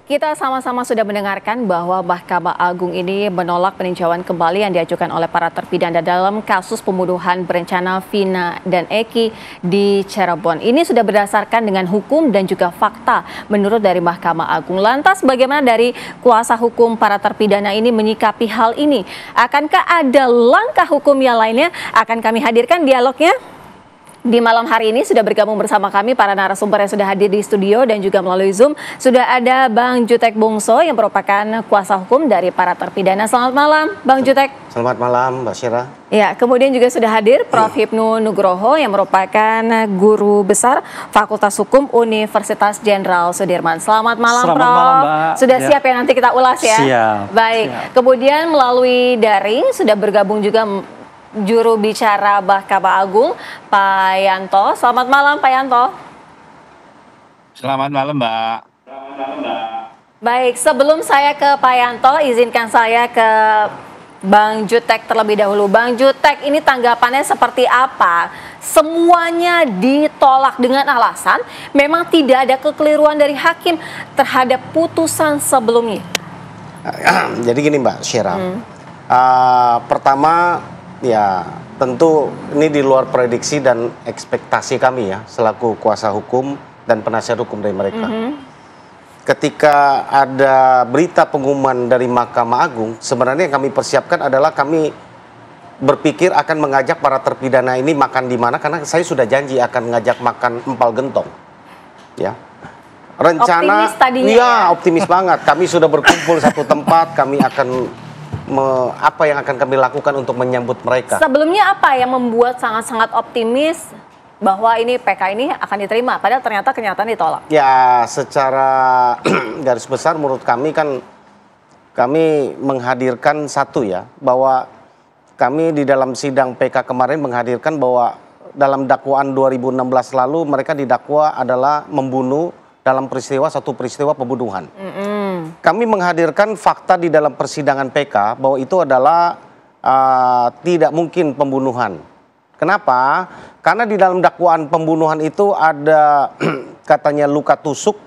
Kita sama-sama sudah mendengarkan bahwa Mahkamah Agung ini menolak peninjauan kembali yang diajukan oleh para terpidana dalam kasus pembunuhan berencana Vina dan Eki di Cirebon. Ini sudah berdasarkan dengan hukum dan juga fakta menurut dari Mahkamah Agung. Lantas bagaimana dari kuasa hukum para terpidana ini menyikapi hal ini? Akankah ada langkah hukum yang lainnya? Akan kami hadirkan dialognya. Di malam hari ini sudah bergabung bersama kami para narasumber yang sudah hadir di studio dan juga melalui Zoom. Sudah ada Bang Jutek Bungso yang merupakan kuasa hukum dari para terpidana. Selamat malam Bang Jutek. Selamat malam Mbak Syira. Ya, kemudian juga sudah hadir Prof. Hipnu Nugroho yang merupakan guru besar Fakultas Hukum Universitas Jenderal Sudirman. Selamat malam Prof. Malam, Mbak. Sudah siap ya nanti kita ulas ya? Siap. Baik, siap. Kemudian melalui daring sudah bergabung juga juru bicara Mahkamah Agung, Pak Yanto. Selamat malam, Pak Yanto. Selamat malam, Mbak. Baik, sebelum saya ke Pak Yanto, izinkan saya ke Bang Jutek terlebih dahulu. Bang Jutek, ini tanggapannya seperti apa? Semuanya ditolak dengan alasan memang tidak ada kekeliruan dari hakim terhadap putusan sebelumnya. Jadi gini Mbak Syira, pertama ya tentu ini di luar prediksi dan ekspektasi kami ya selaku kuasa hukum dan penasihat hukum dari mereka. Ketika ada berita pengumuman dari Mahkamah Agung, sebenarnya yang kami persiapkan adalah kami berpikir akan mengajak para terpidana ini makan di mana, karena saya sudah janji akan ngajak makan empal gentong. Ya. Rencana, optimis tadinya ya optimis banget. Kami sudah berkumpul satu tempat, kami akan apa yang akan kami lakukan untuk menyambut mereka. Sebelumnya apa yang membuat sangat-sangat optimis bahwa ini PK ini akan diterima, padahal ternyata kenyataan ditolak? Ya, secara garis besar menurut kami kan kami menghadirkan satu ya, bahwa kami di dalam sidang PK kemarin menghadirkan bahwa dalam dakwaan 2016 lalu mereka didakwa adalah membunuh dalam satu peristiwa pembunuhan. Kami menghadirkan fakta di dalam persidangan PK bahwa itu adalah tidak mungkin pembunuhan. Kenapa? Karena di dalam dakwaan pembunuhan itu ada katanya luka tusuk,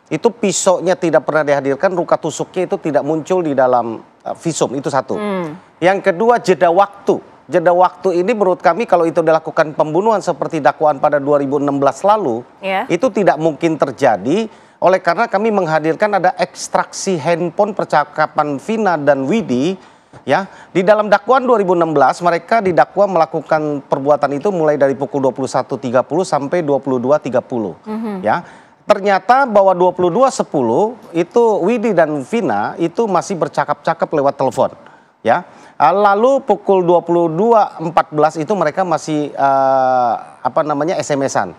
itu pisaunya tidak pernah dihadirkan, luka tusuknya itu tidak muncul di dalam visum, itu satu. Yang kedua, jeda waktu. Jeda waktu ini menurut kami kalau itu dilakukan pembunuhan seperti dakwaan pada 2016 lalu, itu tidak mungkin terjadi. Oleh karena kami menghadirkan ada ekstraksi handphone percakapan Vina dan Widi, ya. Di dalam dakwaan 2016 mereka didakwa melakukan perbuatan itu mulai dari pukul 21.30 sampai 22.30, ya. Ternyata bahwa 22.10 itu Widi dan Vina itu masih bercakap-cakap lewat telepon, ya. Lalu pukul 22.14 itu mereka masih SMS-an.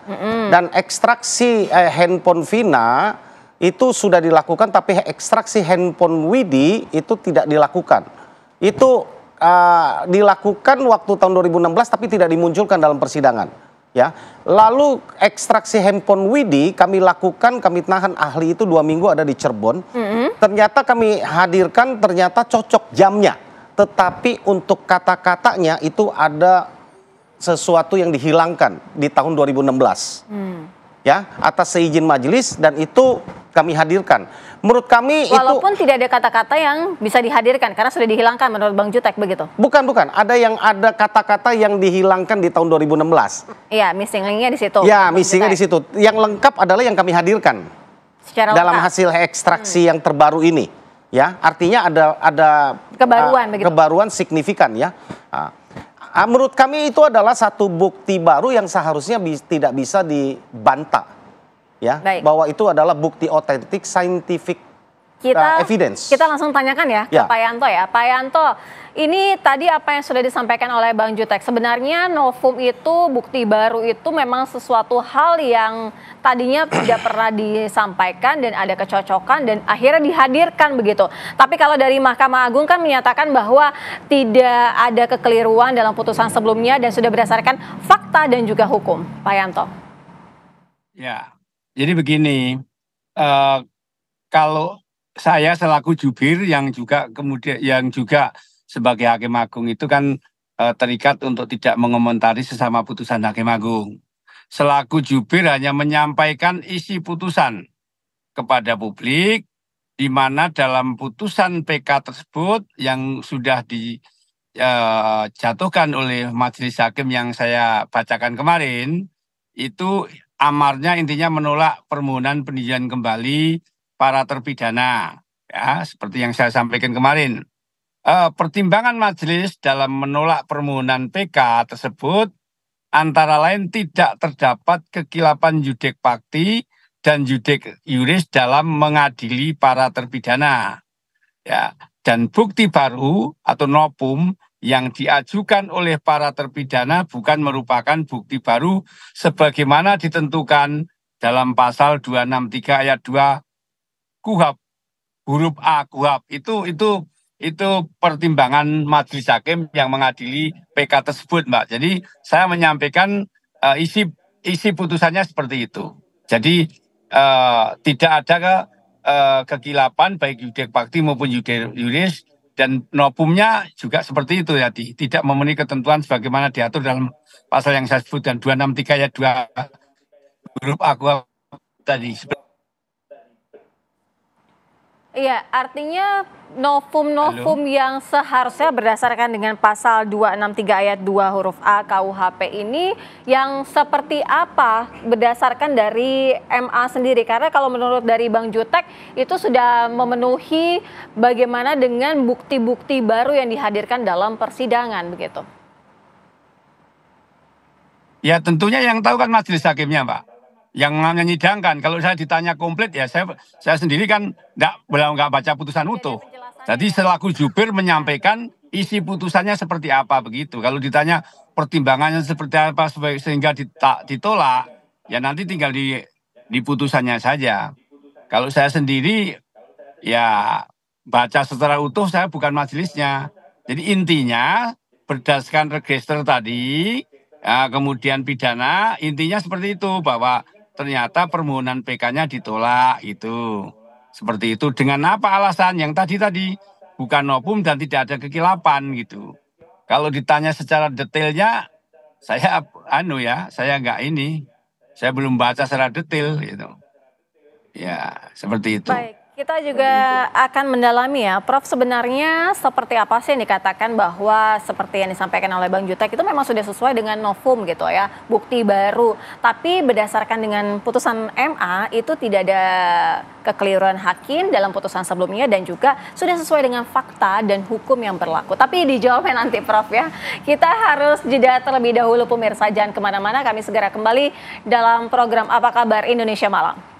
Dan ekstraksi handphone Vina itu sudah dilakukan, tapi ekstraksi handphone Widi itu tidak dilakukan. Itu dilakukan waktu tahun 2016 tapi tidak dimunculkan dalam persidangan. Ya, lalu ekstraksi handphone Widi kami lakukan, kami tahan ahli itu 2 minggu ada di Cirebon. Ternyata kami hadirkan, ternyata cocok jamnya. Tetapi untuk kata-katanya itu ada sesuatu yang dihilangkan di tahun 2016. Ya, atas seizin majelis, dan itu kami hadirkan. Menurut kami walaupun tidak ada kata-kata yang bisa dihadirkan karena sudah dihilangkan menurut Bang Jutek begitu. Bukan, ada kata-kata yang dihilangkan di tahun 2016. Iya, missing link-nya di situ. Ya, missing-nya di situ. Yang lengkap adalah yang kami hadirkan. Secara dalam lengkap. hasil ekstraksi yang terbaru ini. Ya, artinya ada kebaruan, kebaruan signifikan ya. Menurut kami itu adalah satu bukti baru yang seharusnya tidak bisa dibantah, ya. Bahwa itu adalah bukti otentik, scientific evidence. Kita langsung tanyakan ya ke Pak Yanto ya. Pak Yanto, ini tadi apa yang sudah disampaikan oleh Bang Jutek, sebenarnya novum itu, bukti baru itu memang sesuatu hal yang tadinya tidak pernah disampaikan dan ada kecocokan dan akhirnya dihadirkan begitu. Tapi kalau dari Mahkamah Agung kan menyatakan bahwa tidak ada kekeliruan dalam putusan sebelumnya dan sudah berdasarkan fakta dan juga hukum. Pak Yanto. Ya, jadi begini, kalau saya selaku jubir yang juga sebagai hakim agung itu kan terikat untuk tidak mengomentari sesama putusan hakim agung. Selaku jubir hanya menyampaikan isi putusan kepada publik di mana dalam putusan PK tersebut yang sudah dijatuhkan oleh majelis hakim yang saya bacakan kemarin, itu amarnya intinya menolak permohonan peninjauan kembali para terpidana, ya seperti yang saya sampaikan kemarin. Pertimbangan majelis dalam menolak permohonan PK tersebut antara lain tidak terdapat kekilapan judek fakti dan judek yuris dalam mengadili para terpidana. Ya, dan bukti baru atau novum yang diajukan oleh para terpidana bukan merupakan bukti baru sebagaimana ditentukan dalam pasal 263 ayat 2 KUHP huruf A KUHP. Itu pertimbangan majelis hakim yang mengadili PK tersebut, Mbak. Jadi saya menyampaikan isi putusannya seperti itu. Jadi tidak ada kekilapan baik judek fakti maupun judek yuris, dan novumnya juga seperti itu ya, tidak memenuhi ketentuan sebagaimana diatur dalam pasal yang saya sebutkan 263 ayat 2 huruf A KUHP tadi. Iya, artinya novum yang seharusnya berdasarkan dengan pasal 263 ayat 2 huruf A KUHP ini yang seperti apa berdasarkan dari MA sendiri? Karena kalau menurut dari Bang Jutek itu sudah memenuhi bagaimana dengan bukti-bukti baru yang dihadirkan dalam persidangan begitu. Ya tentunya yang tahu kan majelis hakimnya, Pak. Yang menyidangkan. Kalau saya ditanya komplit ya saya sendiri kan nggak baca putusan utuh. Jadi selaku jubir menyampaikan isi putusannya seperti apa begitu. Kalau ditanya pertimbangannya seperti apa sehingga ditolak, ya nanti tinggal di putusannya saja. Kalau saya sendiri ya baca secara utuh, saya bukan majelisnya. Jadi intinya berdasarkan register tadi, ya, kemudian pidana, intinya seperti itu bahwa ternyata permohonan PK-nya ditolak itu. Seperti itu dengan apa alasan yang tadi bukan novum dan tidak ada kekilapan gitu. Kalau ditanya secara detailnya saya saya nggak ini. Saya belum baca secara detail gitu. Ya, seperti itu. Baik. Kita juga akan mendalami ya, Prof, sebenarnya seperti apa sih yang dikatakan bahwa seperti yang disampaikan oleh Bang Jutek itu memang sudah sesuai dengan novum gitu ya, bukti baru. Tapi berdasarkan dengan putusan MA itu tidak ada kekeliruan hakim dalam putusan sebelumnya dan juga sudah sesuai dengan fakta dan hukum yang berlaku. Tapi dijawabnya nanti Prof ya. Kita harus jeda terlebih dahulu pemirsa, jangan kemana-mana, kami segera kembali dalam program Apa Kabar Indonesia Malam.